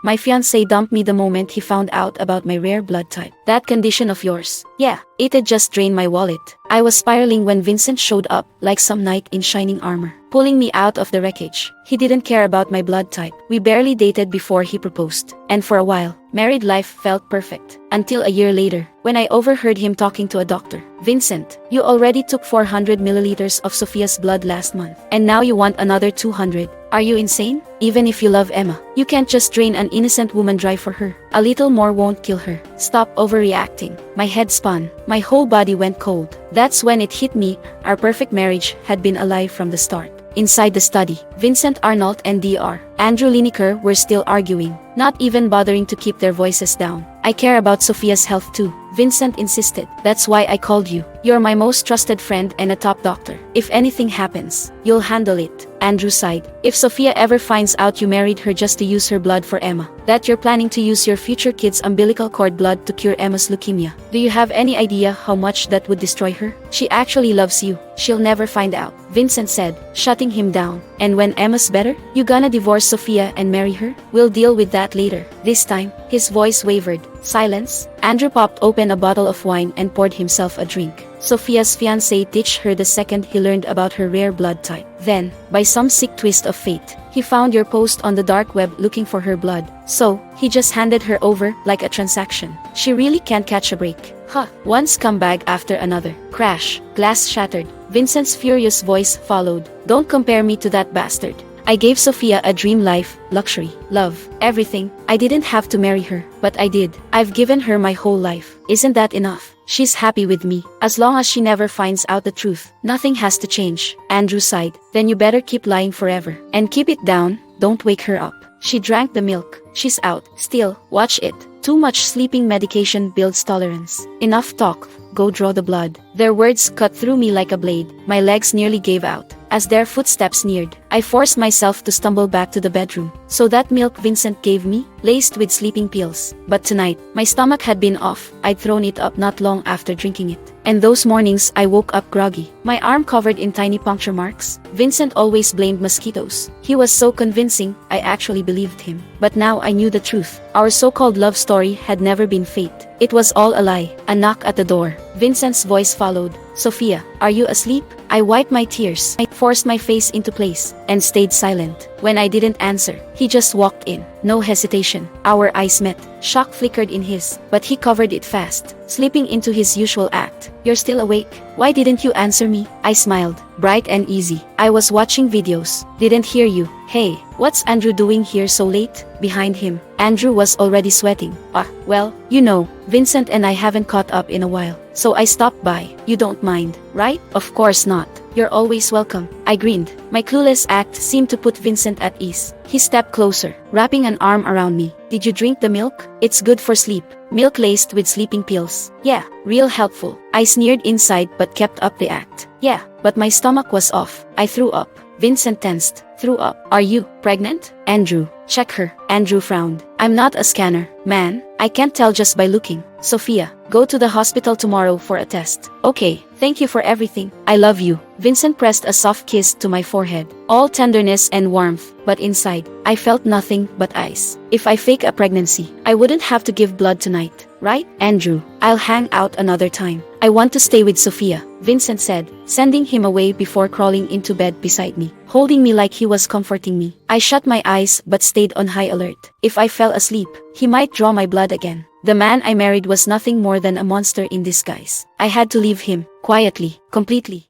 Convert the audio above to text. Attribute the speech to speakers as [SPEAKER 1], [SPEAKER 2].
[SPEAKER 1] My fiancé dumped me the moment he found out about my rare blood type. That condition of yours. Yeah, it'd just drain my wallet. I was spiraling when Vincent showed up like some knight in shining armor, pulling me out of the wreckage. He didn't care about my blood type. We barely dated before he proposed. And for a while, married life felt perfect. Until a year later, when I overheard him talking to a doctor. Vincent, you already took 400 milliliters of Sophia's blood last month. And now you want another 200. Are you insane? Even if you love Emma, you can't just drain an innocent woman dry for her. A little more won't kill her. Stop overreacting. My head spun. My whole body went cold. That's when it hit me. Our perfect marriage had been a lie from the start. Inside the study, Vincent Arnold and Dr. Andrew Lineker were still arguing, not even bothering to keep their voices down. I care about Sophia's health too, Vincent insisted. That's why I called you. You're my most trusted friend and a top doctor. If anything happens, you'll handle it. Andrew sighed. If Sophia ever finds out you married her just to use her blood for Emma, that you're planning to use your future kid's umbilical cord blood to cure Emma's leukemia, do you have any idea how much that would destroy her? She actually loves you. She'll never find out, Vincent said, shutting him down. And when Emma's better, you gonna divorce Sophia and marry her? We'll deal with that later. This time, his voice wavered. Silence. Andrew popped open a bottle of wine and poured himself a drink. Sophia's fiancé ditched her the second he learned about her rare blood type. Then, by some sick twist of fate, he found your post on the dark web looking for her blood. So, he just handed her over like a transaction. She really can't catch a break. Huh. One scumbag after another. Crash. Glass shattered. Vincent's furious voice followed. Don't compare me to that bastard. I gave Sophia a dream life, luxury, love, everything. I didn't have to marry her, but I did. I've given her my whole life. Isn't that enough? She's happy with me. As long as she never finds out the truth, nothing has to change. Andrew sighed. Then you better keep lying forever. And keep it down, don't wake her up. She drank the milk. She's out. Still, watch it. Too much sleeping medication builds tolerance. Enough talk. Go draw the blood. Their words cut through me like a blade. My legs nearly gave out. As their footsteps neared, I forced myself to stumble back to the bedroom. So that milk Vincent gave me, laced with sleeping pills. But tonight, my stomach had been off. I'd thrown it up not long after drinking it. And those mornings I woke up groggy, my arm covered in tiny puncture marks. Vincent always blamed mosquitoes. He was so convincing, I actually believed him. But now I knew the truth. Our so-called love story had never been fate. It was all a lie. A knock at the door. Vincent's voice followed. Sophia, are you asleep? I wiped my tears. I forced my face into place and stayed silent. When I didn't answer, he just walked in. No hesitation. Our eyes met. Shock flickered in his, but he covered it fast, slipping into his usual act. You're still awake? Why didn't you answer me? I smiled, bright and easy. I was watching videos. Didn't hear you. Hey, what's Andrew doing here so late? Behind him, Andrew was already sweating. Well, you know, Vincent and I haven't caught up in a while, so I stopped by. You don't mind, right? Of course not. You're always welcome. I grinned. My clueless act seemed to put Vincent at ease. He stepped closer, wrapping an arm around me. Did you drink the milk? It's good for sleep. Milk laced with sleeping pills. Yeah, real helpful. I sneered inside but kept up the act. Yeah, but my stomach was off. I threw up. Vincent tensed. Threw up. Are you pregnant? Andrew, check her. Andrew frowned. I'm not a scanner, man. I can't tell just by looking. Sophia, go to the hospital tomorrow for a test. Okay, thank you for everything. I love you. Vincent pressed a soft kiss to my forehead, all tenderness and warmth, but inside, I felt nothing but ice. If I fake a pregnancy, I wouldn't have to give blood tonight, right? Andrew, I'll hang out another time. I want to stay with Sophia, Vincent said, sending him away before crawling into bed beside me, holding me like he was comforting me. I shut my eyes but stayed on high alert. If I fell asleep, he might draw my blood again. The man I married was nothing more than a monster in disguise. I had to leave him, quietly, completely.